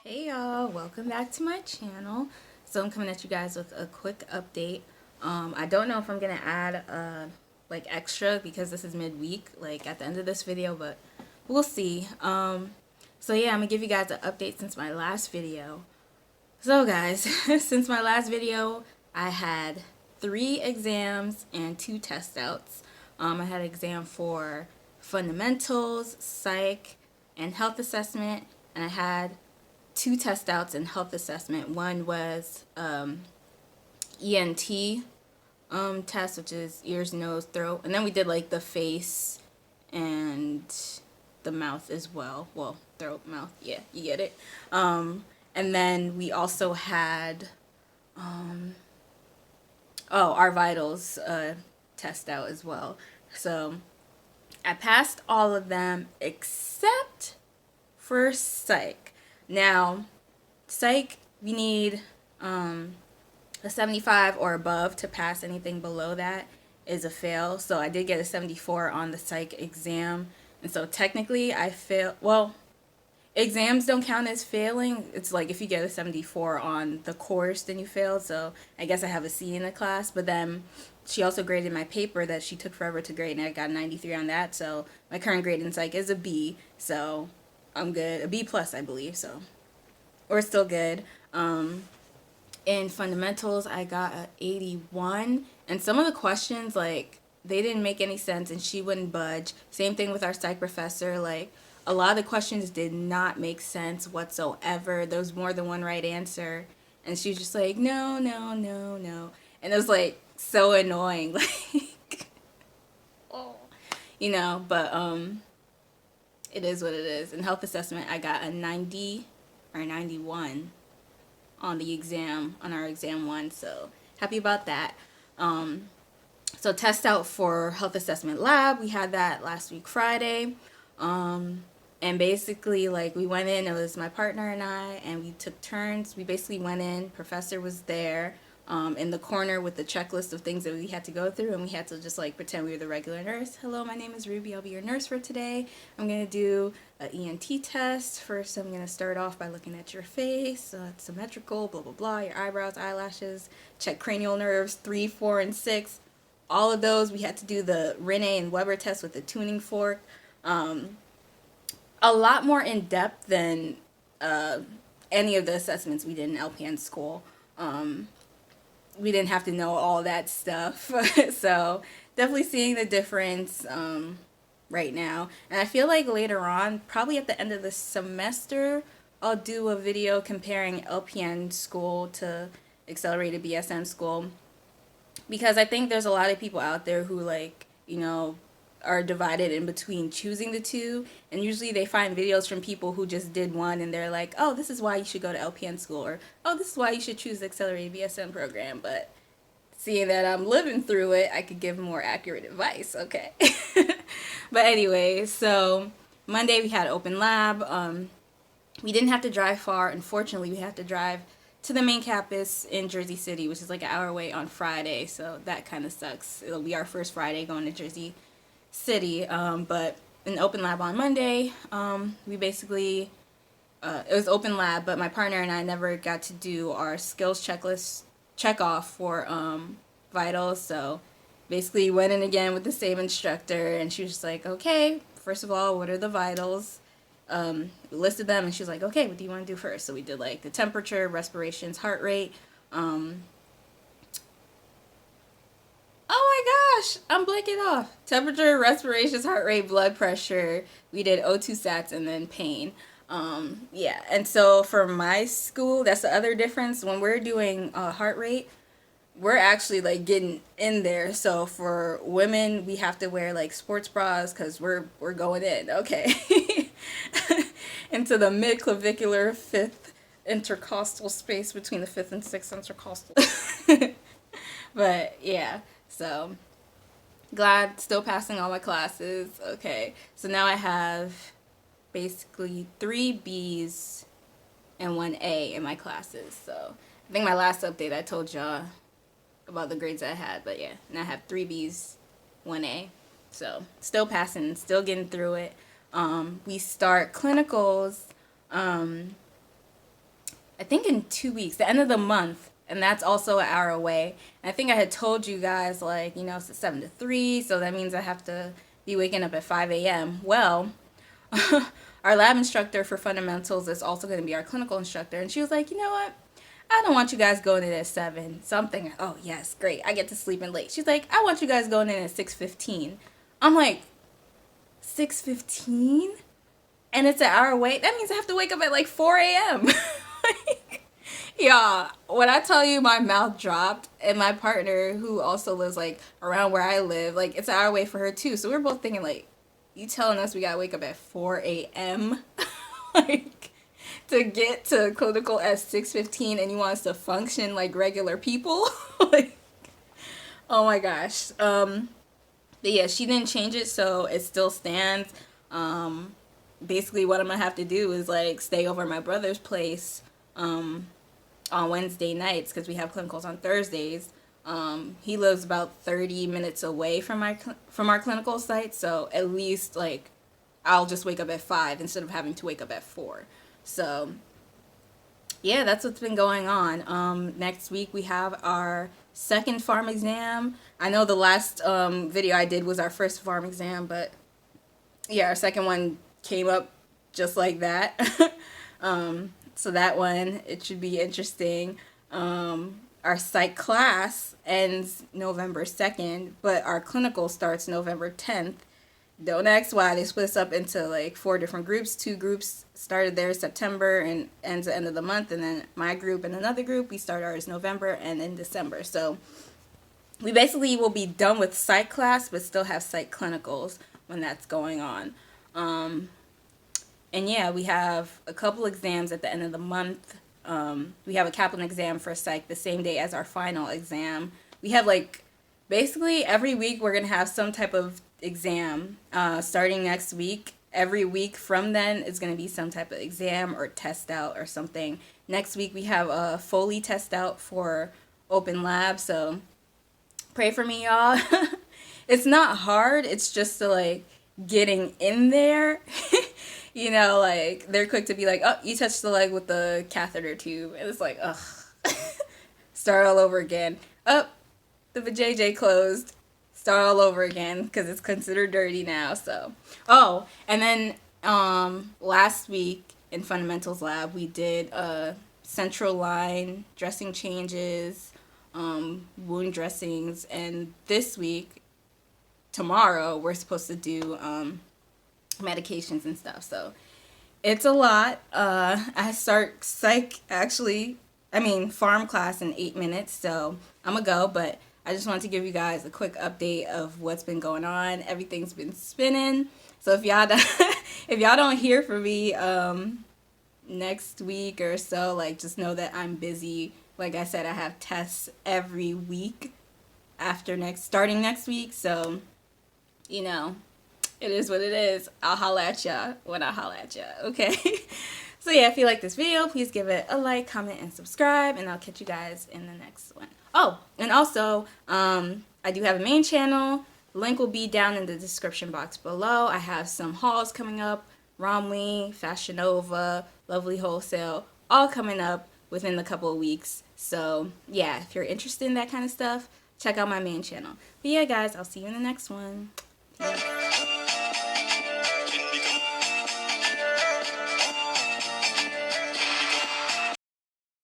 Hey y'all, welcome back to my channel. So I'm coming at you guys with a quick update. I don't know if I'm gonna add like extra because this is midweek, like at the end of this video, but we'll see. So yeah, I'm gonna give you guys an update since my last video. So guys, since my last video, I had 3 exams and 2 test outs. I had an exam for fundamentals, psych, and health assessment, and I had 2 test outs in health assessment. One was ENT test, which is ears, nose, throat, and then we did like the face and the mouth as well. Well, throat, mouth, yeah, you get it. And then we also had our vitals test out as well. So I passed all of them except for psych. Now, psych, we need a 75 or above to pass. Anything below that is a fail. So I did get a 74 on the psych exam. And so technically I failed. Well, exams don't count as failing. It's like if you get a 74 on the course, then you failed. So I guess I have a C in the class. But then she also graded my paper that she took forever to grade, and I got a 93 on that. So my current grade in psych is a B. So I'm good. A B plus, I believe. So we're still good. In fundamentals, I got a 81. And some of the questions, like, they didn't make any sense, and she wouldn't budge. Same thing with our psych professor. Like, a lot of the questions did not make sense whatsoever. There was more than one right answer. And she was just like, no, no, no, no. And it was, like, so annoying. Like, oh. You know, but, it is what it is. In health assessment, I got a 90 or 91 on the exam, on our exam 1. So, happy about that. So, test out for health assessment lab. We had that last week, Friday. And basically, like, we went in, it was my partner and I, and we took turns. We basically went in, professor was there, in the corner with the checklist of things that we had to go through, and we had to just, like, pretend we were the regular nurse. Hello, my name is Ruby, I'll be your nurse for today. I'm going to do an ENT test. First, I'm going to start off by looking at your face, it's symmetrical, blah, blah, blah, your eyebrows, eyelashes, check cranial nerves, 3, 4, and 6. All of those, we had to do the Rene and Weber test with the tuning fork. A lot more in depth than any of the assessments we did in LPN school. We didn't have to know all that stuff. So definitely seeing the difference right now. And I feel like later on, probably at the end of the semester, I'll do a video comparing LPN school to accelerated BSN school. Because I think there's a lot of people out there who, like, you know, are divided in between choosing the two, and usually they find videos from people who just did one and they're like, oh, this is why you should go to LPN school, or oh, this is why you should choose the accelerated BSN program. But seeing that I'm living through it, I could give more accurate advice. Okay. But anyway, so Monday we had open lab. We didn't have to drive far. Unfortunately, we have to drive to the main campus in Jersey City, which is like an hour away on Friday, so that kind of sucks. It'll be our first Friday going to Jersey City, but in open lab on Monday, we basically, it was open lab, but my partner and I never got to do our skills checklist check off for vitals. So basically went in again with the same instructor, and she was just like, okay, first of all, what are the vitals? We listed them, and she was like, okay, what do you want to do first? So we did like the temperature, respirations, heart rate. Oh my gosh, I'm blanking off. Temperature, respirations, heart rate, blood pressure. We did O2 sats and then pain. Yeah, and so for my school, that's the other difference. When we're doing heart rate, we're actually like getting in there. So for women, we have to wear like sports bras because we're going in, okay, into the mid-clavicular 5th intercostal space between the 5th and 6th intercostal. But yeah, so glad still passing all my classes. Okay, so now I have basically 3 B's and 1 A in my classes. So I think my last update I told y'all about the grades I had, but yeah, now I have 3 B's, 1 A. So still passing, still getting through it. We start clinicals, I think in 2 weeks, the end of the month, and that's also an hour away. And I think I had told you guys, like, you know, it's a 7 to 3, so that means I have to be waking up at 5 a.m. Well, our lab instructor for fundamentals is also going to be our clinical instructor, and she was like, you know what? I don't want you guys going in at 7. So I'm thinking, oh, yes, great. I get to sleep in late. She's like, I want you guys going in at 6:15. I'm like, 6:15? And it's an hour wait? That means I have to wake up at like 4 a.m. Yeah, when I tell you my mouth dropped, and my partner, who also lives like around where I live, like it's an hour away for her too. So we're both thinking like, you telling us we gotta wake up at 4 a.m. like to get to clinical at 6:15, and you want us to function like regular people? Like, oh my gosh. But yeah, she didn't change it, so it still stands. Basically what I'm gonna have to do is like stay over at my brother's place on Wednesday nights, because we have clinicals on Thursdays. He lives about 30 minutes away from our clinical site, so at least like I'll just wake up at 5 instead of having to wake up at 4. So yeah, that's what's been going on. Next week we have our second pharm exam. I know the last video I did was our first pharm exam, but yeah, our second one came up just like that. So that one, it should be interesting. Our psych class ends November 2nd, but our clinical starts November 10th. Don't ask why. They split us up into like 4 different groups. 2 groups started there September and ends at the end of the month, and then my group and another group, we start ours November and in December. So we basically will be done with psych class, but still have psych clinicals when that's going on. And yeah, we have a couple exams at the end of the month. We have a Kaplan exam for psych the same day as our final exam. We have like, basically every week we're going to have some type of exam starting next week. Every week from then is going to be some type of exam or test out or something. Next week we have a Foley test out for open lab, so pray for me, y'all. It's not hard, it's just to like getting in there. You know, like, they're quick to be like, oh, you touched the leg with the catheter tube. And it's like, ugh. Start all over again. Oh, the vajayjay closed. Start all over again, because it's considered dirty now, so. Oh, and then last week in fundamentals lab, we did central line dressing changes, wound dressings, and this week, tomorrow, we're supposed to do medications and stuff. So it's a lot. I start pharm class in 8 minutes, so I'm gonna go, but I just wanted to give you guys a quick update of what's been going on. Everything's been spinning, so if y'all don't hear from me next week or so, like, just know that I'm busy. Like I said, I have tests every week starting next week, so you know, it is what it is. I'll holla at ya when I holla at ya, okay? So yeah, if you like this video, please give it a like, comment, and subscribe, and I'll catch you guys in the next one. Oh, and also, I do have a main channel. Link will be down in the description box below. I have some hauls coming up. Romley, Fashion Nova, Lovely Wholesale, all coming up within a couple of weeks. So yeah, if you're interested in that kind of stuff, check out my main channel. But yeah, guys, I'll see you in the next one.